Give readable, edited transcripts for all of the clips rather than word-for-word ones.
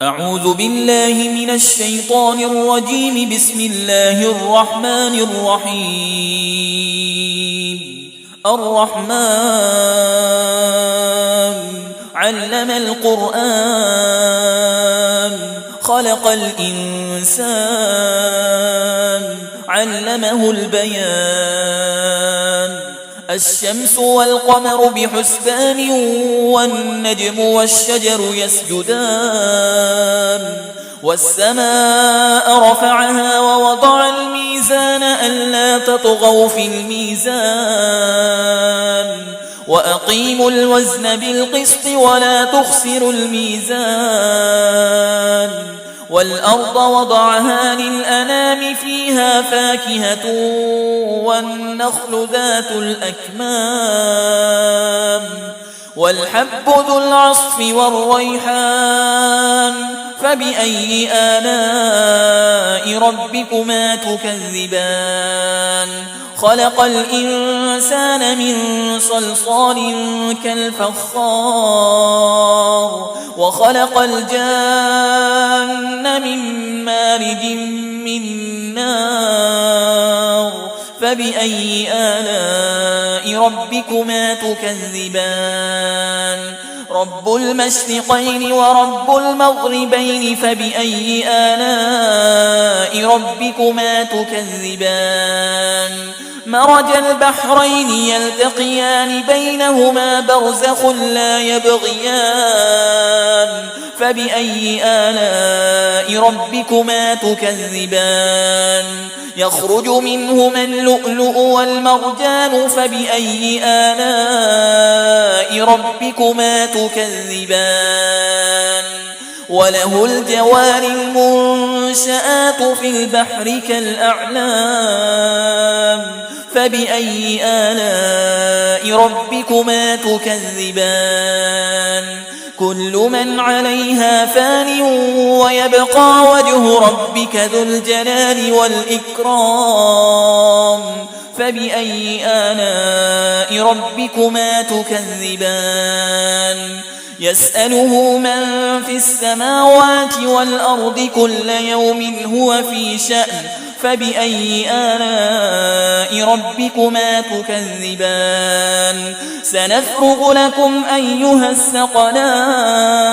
أعوذ بالله من الشيطان الرجيم. بسم الله الرحمن الرحيم. الرحمن علم القرآن خلق الإنسان علمه البيان. الشمس والقمر بحسبان والنجم والشجر يسجدان. والسماء رفعها ووضع الميزان ألا تطغوا في الميزان وأقيموا الوزن بالقسط ولا تخسروا الميزان. والأرض وضعها للأنام فيها فاكهة والنخل ذات الأكمام والحب ذو العصف والريحان. فبأي آلاء ربكما تكذبان؟ خلق الإنسان من صلصال كالفخار وخلق الجان من مارج من نار. فبأي آلاء ربكما تكذبان؟ رب المشرقين ورب المغربين. فبأي آلاء ربكما تكذبان؟ مرج البحرين يلتقيان بينهما برزخ لا يبغيان. فبأي آلاء ربكما تكذبان؟ يخرج منهما اللؤلؤ والمرجان. فبأي آلاء ربكما تكذبان؟ وله الجوار المنشآت في البحر كالأعلام. فبأي آلاء ربكما تكذبان؟ كل من عليها فان ويبقى وجه ربك ذو الجلال والإكرام. فبأي آلاء ربكما تكذبان؟ يسأله من في السماوات والأرض كل يوم هو في شأن. فبأي آلاء ربكما تكذبان؟ سنفرغ لكم أيها الثقلان.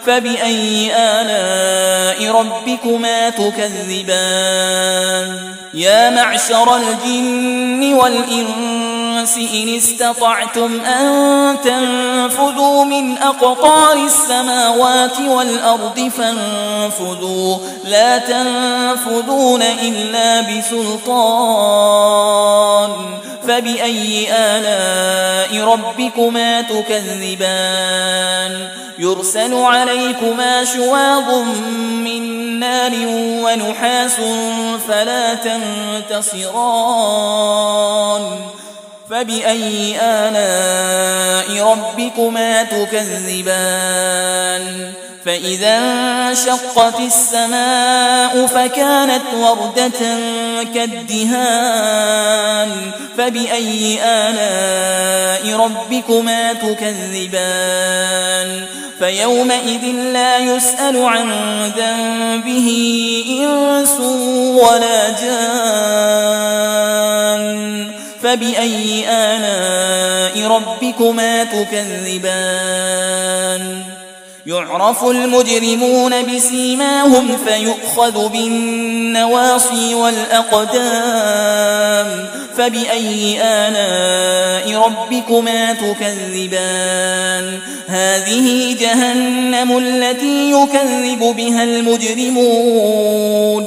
فبأي آلاء ربكما تكذبان؟ يا معشر الجن والإنس إن استطعتم أن تنفذوا من أقطار السماوات والأرض فانفذوا لا تنفذون إلا بسلطان. فبأي آلاء ربكما تكذبان؟ يرسل عليكما شواظ من نار ونحاس فلا تنتصران. فبأي آلاء ربكما تكذبان؟ فإذا انشقت السماء فكانت وردة كالدهان. فبأي آلاء ربكما تكذبان؟ فيومئذ لا يسأل عن ذنبه إنس ولا جان. فبأي آلاء ربكما تكذبان؟ يعرف المجرمون بسيماهم فيؤخذ بالنواصي والأقدام. فبأي آلاء ربكما تكذبان؟ هذه جهنم التي يكذب بها المجرمون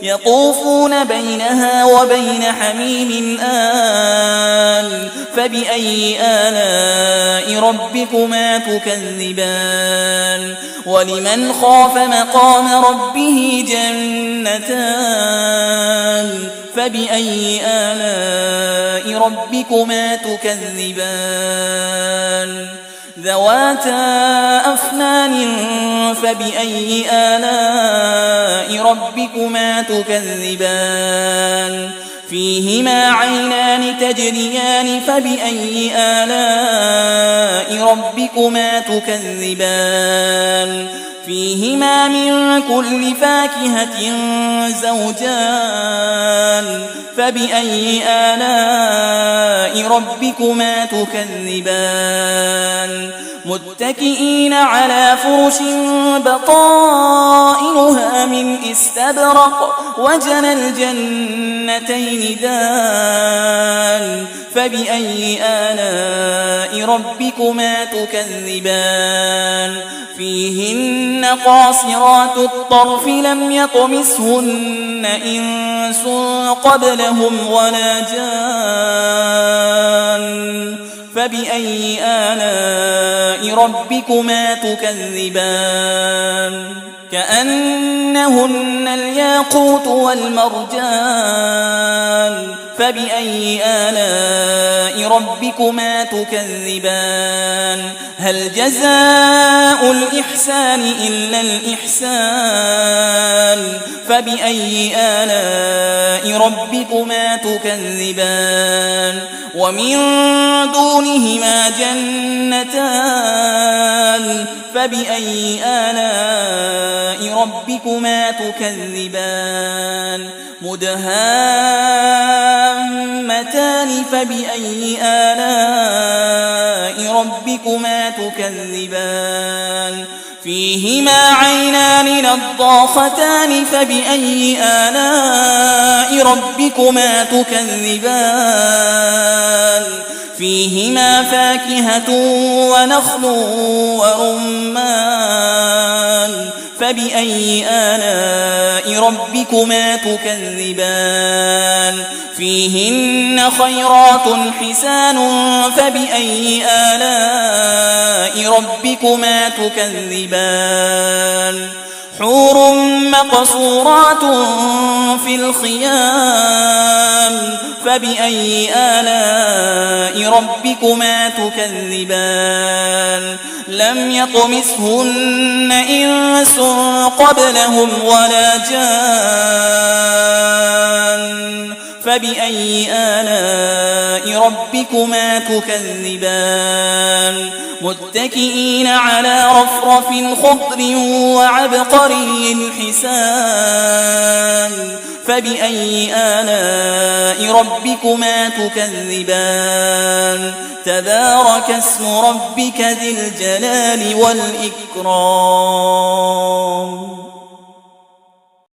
يطوفون بينها وبين حميم آن. فبأي آلاء ربكما تكذبان؟ ولمن خاف مقام ربه جنتان. فبأي آلاء ربكما تكذبان؟ ذواتا أفنان. فبأي آلاء ربكما تكذبان؟ فيهما عينان تجريان. فبأي آلاء ربكما تكذبان؟ فيهما من كل فاكهة زوجان فبأي آلاء ربكما تكذبان متكئين على فرش بطائنها من استبرق وجنى الجنتين دان فبأي آلاء ربكما تكذبان فيهن قاصرات الطرف لم يطمثهن إنس قبلهم ولا جان فبأي آلاء ربكما تكذبان كأنهن الياقوت والمرجان فبأي آلاء ربكما تكذبان هل جزاء الإحسان إلا الإحسان فبأي آلاء ربكما تكذبان ومن دونهما جنتان فبأي آلاء ربكما تكذبان مدهامتان فبأي آلاء ربكما تكذبان فيهما عينان نضاختان فبأي آلاء ربكما تكذبان فيهما فاكهة ونخل ورمان فبأي آلاء ربكما تكذبان فيهن خيرات حسان فبأي آلاء ربكما تكذبان حور مقصورات في الخيام فبأي آلاء ربكما تكذبان لم يطمثهن إنس قبلهم ولا جان فبأي آلاء ربكما تكذبان متكئين على رفرف خضر وعبقري حسان فبأي آلاء ربكما تكذبان تبارك اسم ربك ذي الجلال والإكرام